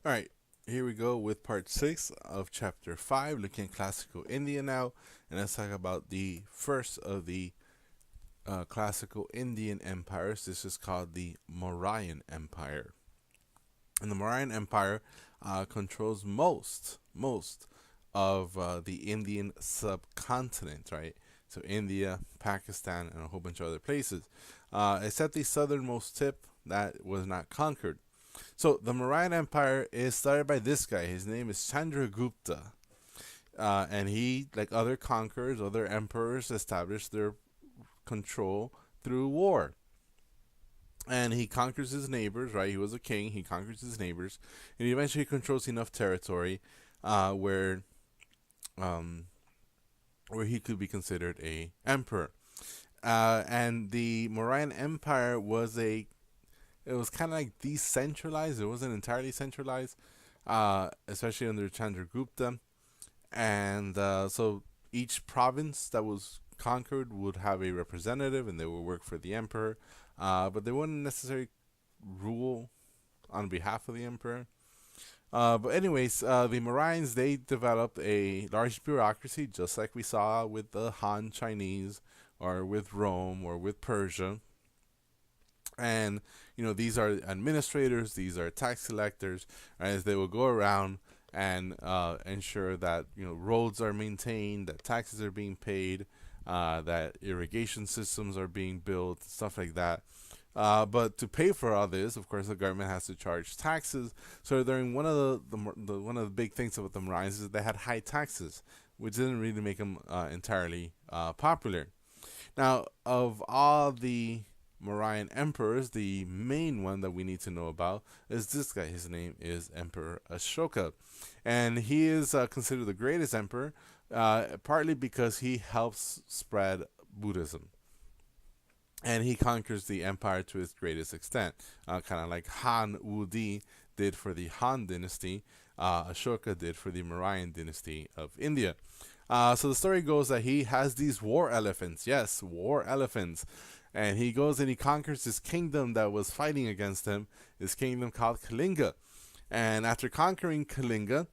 All right, here we go with part 6 of chapter 5, looking at classical India now. And let's talk about the first of the classical Indian empires. This is called the Mauryan Empire. And the Mauryan Empire controls most of the Indian subcontinent, right? So India, Pakistan, and a whole bunch of other places, except the southernmost tip that was not conquered. So the Mauryan Empire is started by this guy. His name is Chandra Gupta, and he, like other conquerors, other emperors, established their control through war. And he conquers his neighbors. Right, he was a king. He conquers his neighbors, and he eventually controls enough territory where where he could be considered a emperor. And the Mauryan Empire was a it was kind of like decentralized. It wasn't entirely centralized, especially under Chandragupta. And so each province that was conquered would have a representative, and they would work for the emperor, but they wouldn't necessarily rule on behalf of the emperor. But anyways, the Mauryans, they developed a large bureaucracy, just like we saw with the Han Chinese, or with Rome, or with Persia. And these are administrators, these are tax collectors, as they will go around and ensure that roads are maintained, that taxes are being paid, that irrigation systems are being built, stuff like that. But to pay for all this, of course, the government has to charge taxes. So during one of one of the big things about the Mauryans is they had high taxes, which didn't really make them entirely popular. Now, of all the Mauryan emperors, the main one that we need to know about is this guy. His name is Emperor Ashoka, and he is considered the greatest emperor, partly because he helps spread Buddhism, and he conquers the empire to its greatest extent, kind of like Han Wudi did for the Han dynasty. Ashoka did for the Mauryan dynasty of India. So the story goes that he has these war elephants. Yes, war elephants. And he goes and he conquers this kingdom that was fighting against him, this kingdom called Kalinga. And after conquering Kalinga,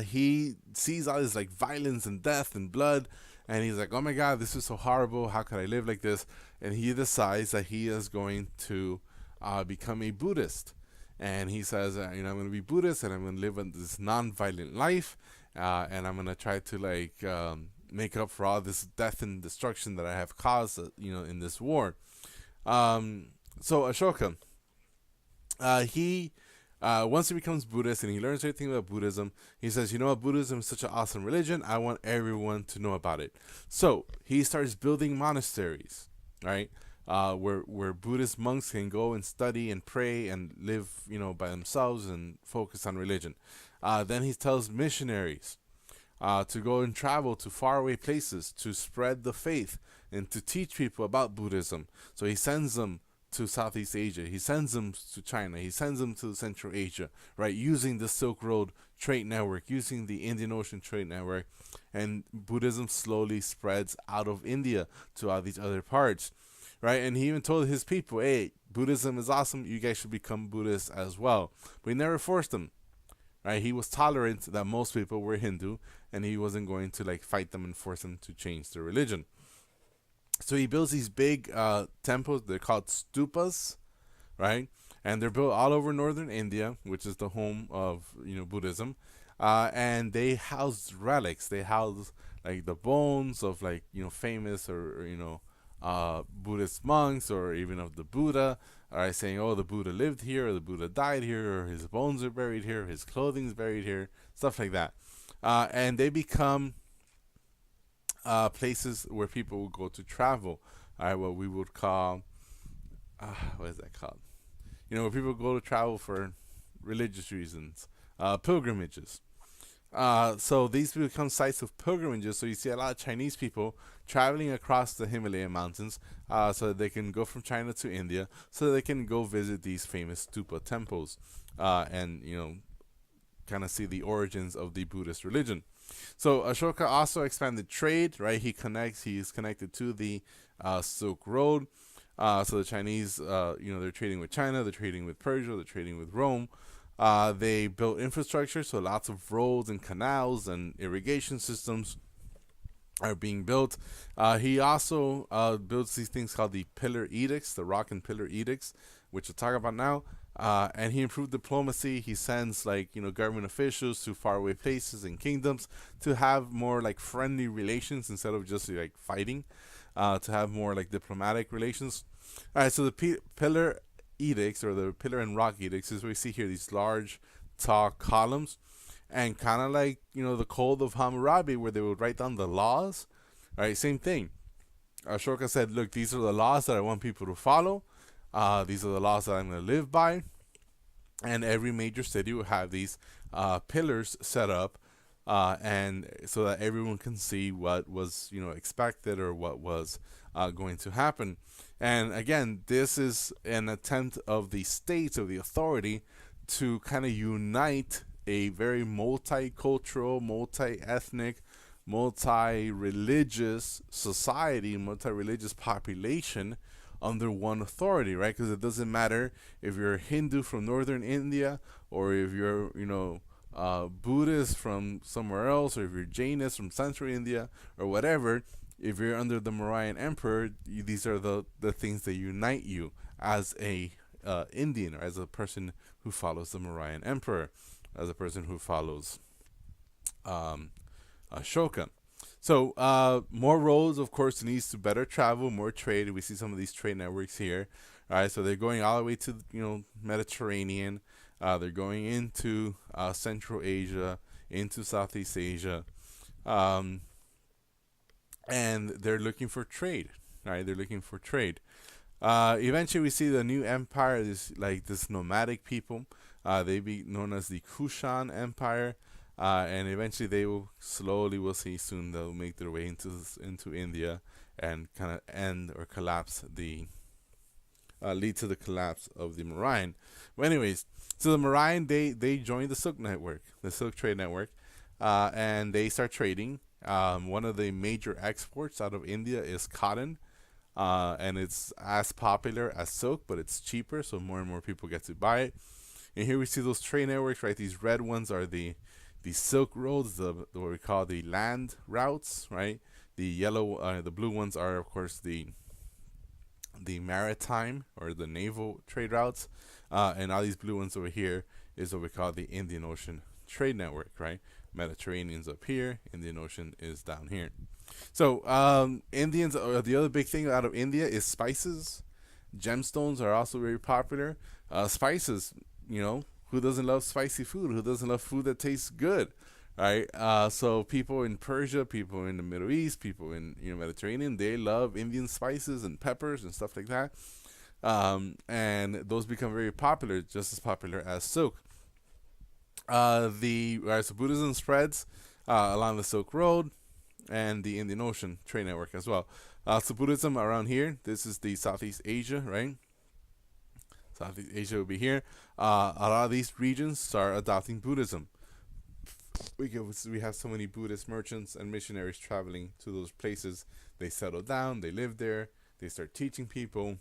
he sees all this like violence and death and blood, and he's like, "Oh my God, this is so horrible! How could I live like this?" And he decides that he is going to become a Buddhist. And he says, "I'm going to be Buddhist, and I'm going to live this non-violent life, and I'm going to try to make up for all this death and destruction that I have caused, in this war." So Ashoka, he once he becomes Buddhist and he learns everything about Buddhism, he says, "You know what? Buddhism is such an awesome religion. I want everyone to know about it." So he starts building monasteries, right? Where Buddhist monks can go and study and pray and live, by themselves and focus on religion. Then he tells missionaries to go and travel to faraway places to spread the faith and to teach people about Buddhism. So he sends them to Southeast Asia, he sends them to China, he sends them to Central Asia, right? Using the Silk Road trade network, using the Indian Ocean trade network, and Buddhism slowly spreads out of India to all these other parts, right? And he even told his people, "Hey, Buddhism is awesome. You guys should become Buddhists as well." But he never forced them. Right? He was tolerant that most people were Hindu, and he wasn't going to fight them and force them to change their religion. So he builds these big temples. They're called stupas, right? And they're built all over northern India, which is the home of Buddhism. And they house relics. They house the bones of famous or Buddhist monks, or even of the Buddha. All right, saying, "Oh, the Buddha lived here, or the Buddha died here, or his bones are buried here, his clothing is buried here," stuff like that. And they become places where people would go to travel. All right, what we would call, what is that called? Where people go to travel for religious reasons, pilgrimages. So these become sites of pilgrimages. So you see a lot of Chinese people traveling across the Himalayan mountains, so that they can go from China to India, so that they can go visit these famous stupa temples, and kind of see the origins of the Buddhist religion. So Ashoka also expanded trade, right? He is connected to the Silk Road. So the Chinese, they're trading with China, they're trading with Persia, they're trading with Rome. They built infrastructure, so lots of roads and canals and irrigation systems are being built. He also builds these things called the Pillar Edicts, the Rock and Pillar Edicts, which we'll talk about now. And he improved diplomacy. He sends government officials to faraway places and kingdoms to have more like friendly relations instead of just like fighting. To have more like diplomatic relations. All right, so the Pillar Edicts or the Pillar and Rock Edicts is what we see here. These large, tall columns and kind of like the Code of Hammurabi, where they would write down the laws. All right, same thing. Ashoka said, "Look, these are the laws that I want people to follow. These are the laws that I'm going to live by." And every major city will have these pillars set up, and so that everyone can see what was expected or what was going to happen. And again, this is an attempt of the states, of the authority, to kind of unite a very multicultural, multi-ethnic, multi-religious society, multi-religious population under one authority, right? Because it doesn't matter if you're a Hindu from northern India or if you're, Buddhist from somewhere else, or if you're Jainist from central India or whatever. If you're under the Mauryan Emperor, these are the things that unite you as a Indian, or as a person who follows the Mauryan Emperor, as a person who follows Ashoka. So more roads, of course, needs to better travel, more trade. We see some of these trade networks here. All right, so they're going all the way to Mediterranean. They're going into Central Asia, into Southeast Asia, and they're looking for trade. Right, they're looking for trade. Eventually, we see the new empire, this nomadic people. They be known as the Kushan Empire. And eventually they will slowly, we'll see soon, they'll make their way into India and kind of end or collapse lead to the collapse of the Mauryan. But anyways, so the Mauryan, they joined the Silk Network, the Silk Trade Network, and they start trading. One of the major exports out of India is cotton, and it's as popular as silk, but it's cheaper, so more and more people get to buy it. And here we see those trade networks, right? These red ones are the Silk Roads, what we call the land routes, right? The yellow, the blue ones are, of course, the maritime or the naval trade routes, and all these blue ones over here is what we call the Indian Ocean Trade Network, right? Mediterranean's up here, Indian Ocean is down here. So Indians, the other big thing out of India is spices. Gemstones are also very popular. Spices, who doesn't love spicy food? Who doesn't love food that tastes good, right? So people in Persia, people in the Middle East, people in Mediterranean, they love Indian spices and peppers and stuff like that, and those become very popular, just as popular as silk. So Buddhism spreads along the Silk Road and the Indian Ocean Trade Network as well. So Buddhism around here, this is the Southeast Asia, right? Southeast Asia will be here. A lot of these regions start adopting Buddhism. We have so many Buddhist merchants and missionaries traveling to those places. They settle down, they live there, they start teaching people.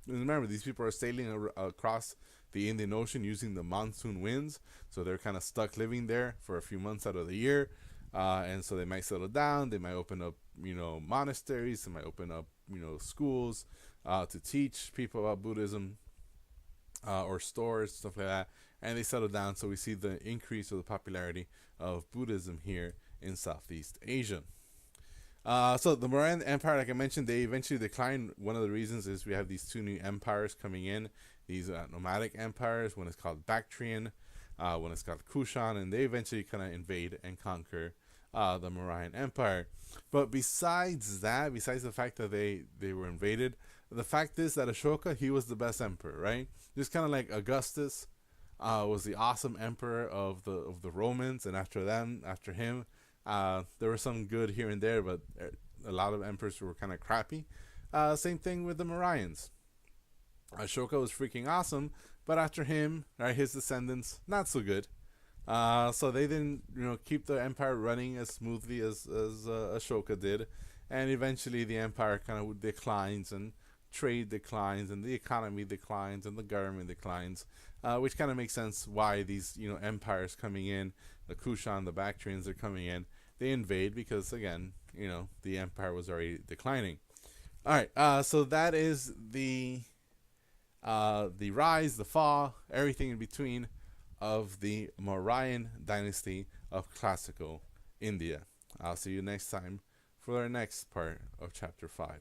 And remember, these people are sailing across the Indian Ocean using the monsoon winds, so they're kind of stuck living there for a few months out of the year. And so they might settle down, they might open up, monasteries, they might open up, schools to teach people about Buddhism. Or stores, stuff like that, and they settle down. So we see the increase of the popularity of Buddhism here in Southeast Asia. So the Mauryan Empire, like I mentioned, they eventually declined. One of the reasons is we have these two new empires coming in, these nomadic empires. One is called Bactrian, one is called Kushan, and they eventually kind of invade and conquer the Mauryan Empire. But besides the fact that they were invaded, the fact is that Ashoka, he was the best emperor, right? Just kind of like Augustus was the awesome emperor of the Romans, and after him, there was some good here and there, but a lot of emperors were kind of crappy. Same thing with the Mauryans. Ashoka was freaking awesome, but after him, right, his descendants, not so good. So they didn't, keep the empire running as smoothly as Ashoka did, and eventually the empire kind of declines and trade declines and the economy declines and the government declines, which kind of makes sense why these empires coming in, the Kushan, the Bactrians are coming in. They invade because again, the empire was already declining. All right, so that is the rise, the fall, everything in between of the Mauryan dynasty of classical India. I'll see you next time for our next part of chapter 5.